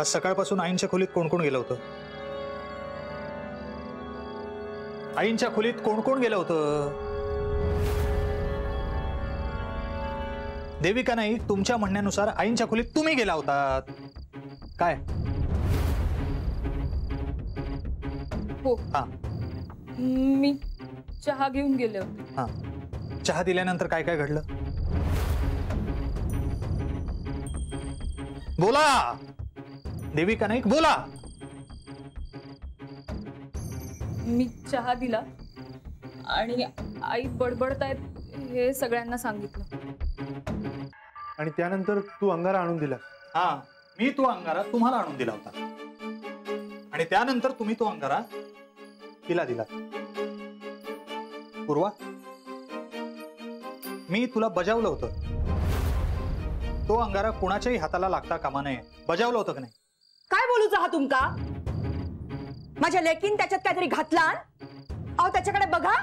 आज सकाळपासून आईंच्या खोलीत कोण कोण गेलं होतं? आईंच्या खोलीत कोण कोण गेलं होतं? देविका नाईक, तुमच्या म्हणण्यानुसार आईंच्या खोलीत तुम्ही गेला होतात काय? हो. हा, मी चहा घेऊन गेले होते. हा, चहा दिल्यानंतर काय काय घडलं? बोला देविका नाईक, बोला. मी चहा दिला आणि आई बडबडतायत हे सगळ्यांना सांगितलं. आणि त्यानंतर तू अंगारा आणून दिला. हा, मी तो अंगारा तुम्हाला आणून दिला होता आणि त्यानंतर तुम्ही तो अंगारा तिला दिला. पूर्वा, मी तुला बजावलं होतं, तो अंगारा कुणाच्याही हाताला लागता कामा नये. बजावलं होतं की नाही? काय बोलूचा हा तुमका? माझ्या लेकीन त्याच्यात काहीतरी घातला? अहो त्याच्याकडे बघा,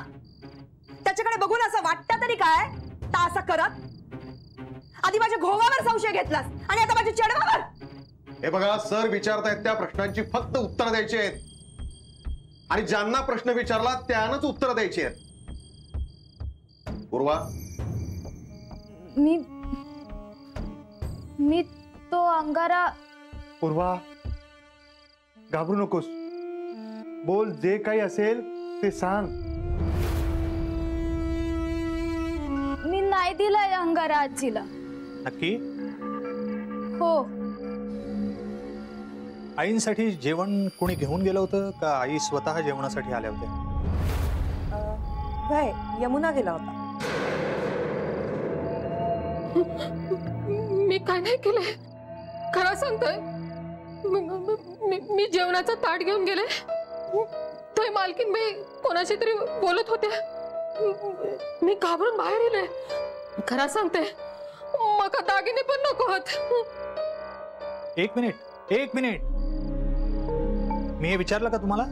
त्याच्याकडे बघून असं वाटतं तरी काय ता असं करत? आधी माझ्या घोवावर संशय घेतलास आणि आता माझ्या चढवावर. हे बघा सर, विचारतायत त्या प्रश्नांची फक्त उत्तर द्यायची आहेत आणि ज्यांना प्रश्न विचारला त्यानंच उत्तर द्यायची आहेत. पूर्वा, मी तो अंगारा. पूर्वा, घाबरू नकोस, बोल, जे काही असेल ते सांग. मी नाही दिलाय अंगारा आजीला. नक्की? हो. आईंसाठी जेवण कोणी घेऊन गेलं होतं का आई स्वतः जेवणासाठी आल्या होत्या? भाई यमुना गेला होता. मी काय नाही केलंय, खरं सांगतोय. मी जेवणाचा ताट घेऊन गेले, ते मालकीन बाई कोणाशी तरी बोलत होत्या. मी घाबरून बाहेर येले. खरं सांगते, मका दागिने पण नको होत. एक मिनिट, मी हे विचारलं का तुम्हाला?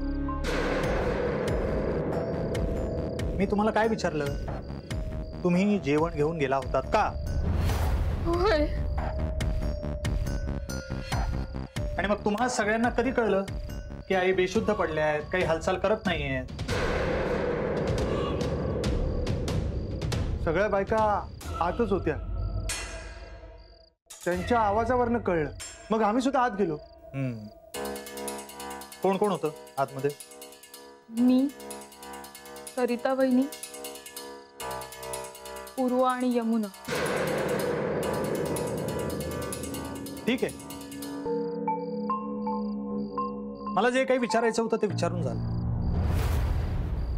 मी तुम्हाला काय विचारलं? तुम्ही जेवण घेऊन गेला होतात का? होय. आणि मग तुम्हा सगळ्यांना कधी कळलं की आई बेशुद्ध पडल्या आहेत, काही हालचाल करत नाहीयेत? सगळ्या बायका आतच होत्या, त्यांच्या आवाजावरनं कळलं. मग आम्ही सुद्धा आत गेलो. कोण कोण होतं आतमध्ये? मी, सरिता वहिनी, पूर्वा आणि यमुना. ठीक आहे, मला जे काही विचारायचं होतं ते विचारून झालं.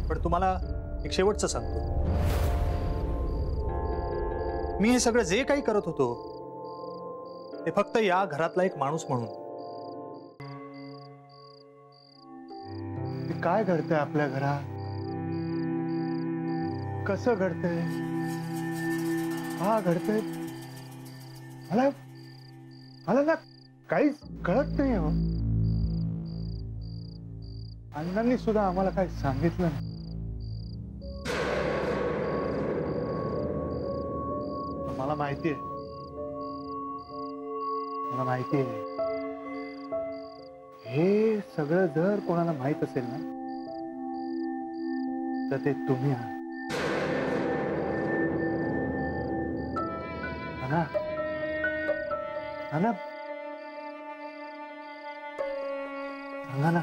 पण तुम्हाला एक शेवटचं सांगतो, मी हे सगळं जे काही करत होतो ते फक्त या घरातला एक माणूस म्हणून. काय घडतंय आपल्या घरात, कसं घडतंय, हा घडतंय, मला ना काहीच कळत नाही. हो, अण्णांनी सुद्धा आम्हाला काही सांगितलं नाही. मला माहितीये, हे सगळं जर कोणाला माहित असेल ना तर ते तुम्ही आहात. सांगा ना,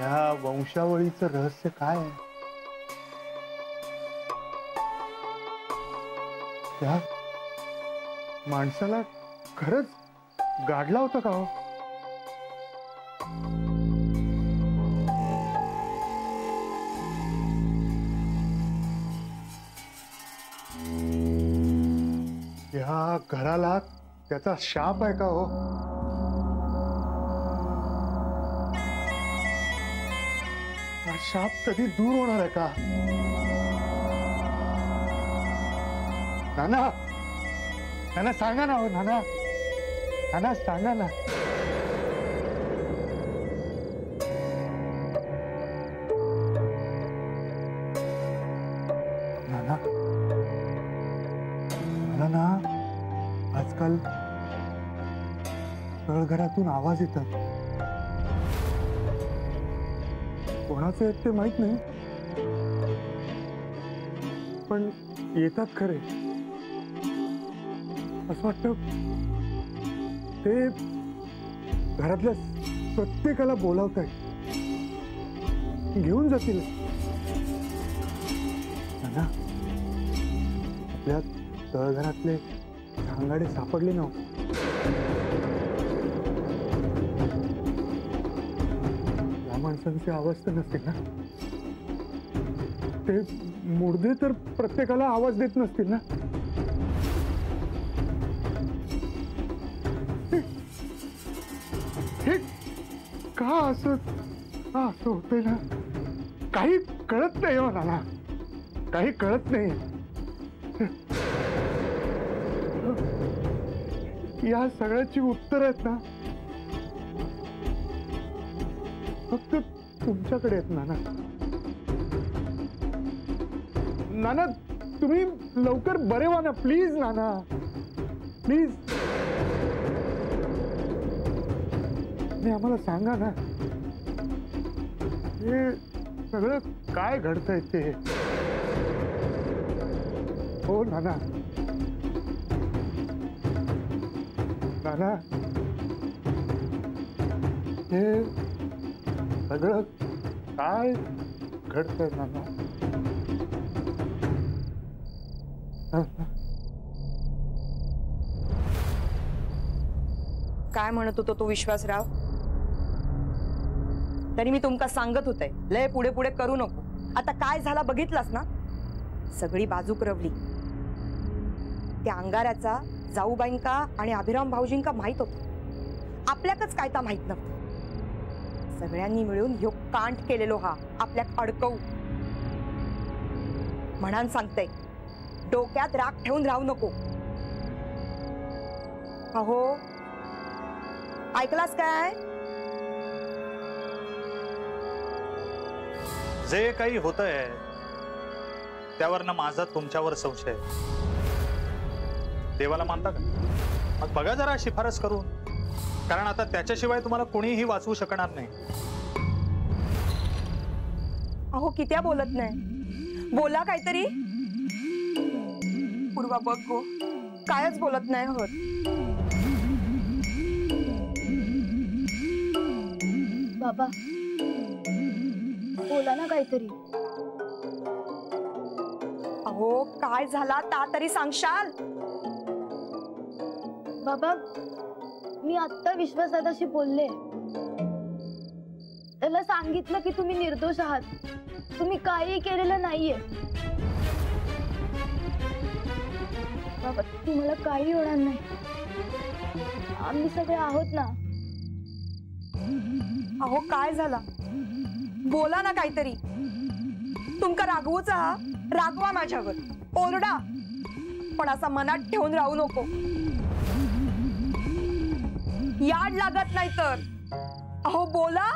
या वंशावळीचं रहस्य काय आहे? त्या माणसाला खरंच गाडला होता का? हो, या घराला त्याचा शाप आहे का? हो, हा शाप कधी दूर होणार आहे का? नाना, नाना सांगा ना. हो नाना, नाना सांगा ना. नाना, नाना, आजकाल तळघरातून आवाज येतात. कोणाचे आहेत ते माहित नाही, पण येतात खरे. असं वाटतं ते घरातल्या प्रत्येकाला बोलावत आहेत, घेऊन जातील. ना आपल्या तळघरातले सांगाडे सापडले ना, या माणसांची आवाज तर नसतील ना. ते मुर्दे तर प्रत्येकाला आवाज देत नसतील ना. हे का असं होतंय ना, काही कळत नाही हो नाना, काही कळत नाही. या सगळ्याची उत्तर आहेत ना फक्त तुमच्याकडे आहेत नाना. नाना तुम्ही लवकर बरे व्हा ना प्लीज. नाना प्लीज, आम्हाला सांगा ना हे सगळं काय घडतंय ते. हो नाना, नाना हे सगळं काय घडतंय नाना. काय म्हणत होतो तो विश्वासराव? तरी मी तुमका सांगत होते लय पुढे पुढे करू नको. आता काय झाला बघितलास ना, सगळी बाजूक रवली. त्या अंगाराचा जाऊबाईंका आणि अभिराम भाऊजींका माहित होत, आपल्याकच काय ता माहित नव्हतं. सगळ्यांनी मिळून ह्यो कांड केलेलो हा आपल्याक अडकवू. म्हणून सांगते, डोक्यात राग ठेवून राहू नको. अहो ऐकलास काय? जे काही होतंय त्यावरनं माझा तुमच्यावर संशय आहे. देवाला मानता का? मग बघा जरा शिफारस करून, कारण आता त्याच्याशिवाय तुम्हाला कोणीही वाचवू शकणार नाही. अहो कित्या बोलत नाही, बोला काहीतरी. पूर्वा बघ गो, कायच बोलत नाही होत. बाबा बोला ना काहीतरी. अहो काय झाला ता तरी सांगशाल? बाबा मी आत्ता विश्वासदादाशी बोलले, त्याला सांगितलं की तुम्ही निर्दोष आहात, तुम्ही काही केलेलं नाहीये. बाबा तुम्हाला काही होणार नाही, आम्ही सगळे आहोत ना. अहो काय झाला, बोला ना काहीतरी. तुमका रागवूचा हा, रागवा माझ्यावर, ओरडा, पण असा मनात ठेवून राहू नको. याड लागत नाही तर. अहो बोला.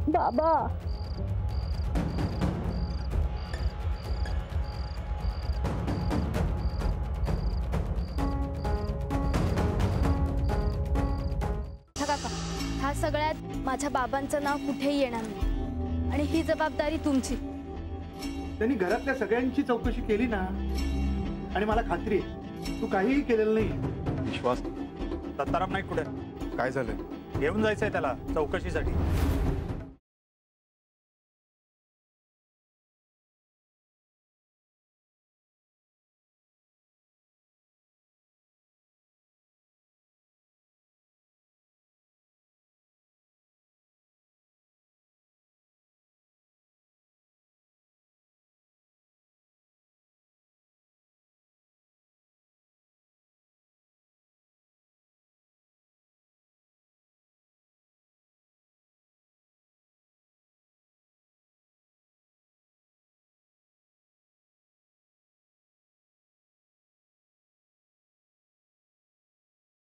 बाबा काका, ह्या सगळ्यात माझ्या बाबांचं नाव कुठेही येणार नाही आणि ही जबाबदारी तुमची. त्यांनी घरातल्या सगळ्यांची चौकशी केली ना, आणि मला खात्री आहे तू काहीही केलेलं नाही. विश्वास, दत्ताराम नाईक कुठे? काय झालं? घेऊन जायचंय त्याला चौकशीसाठी.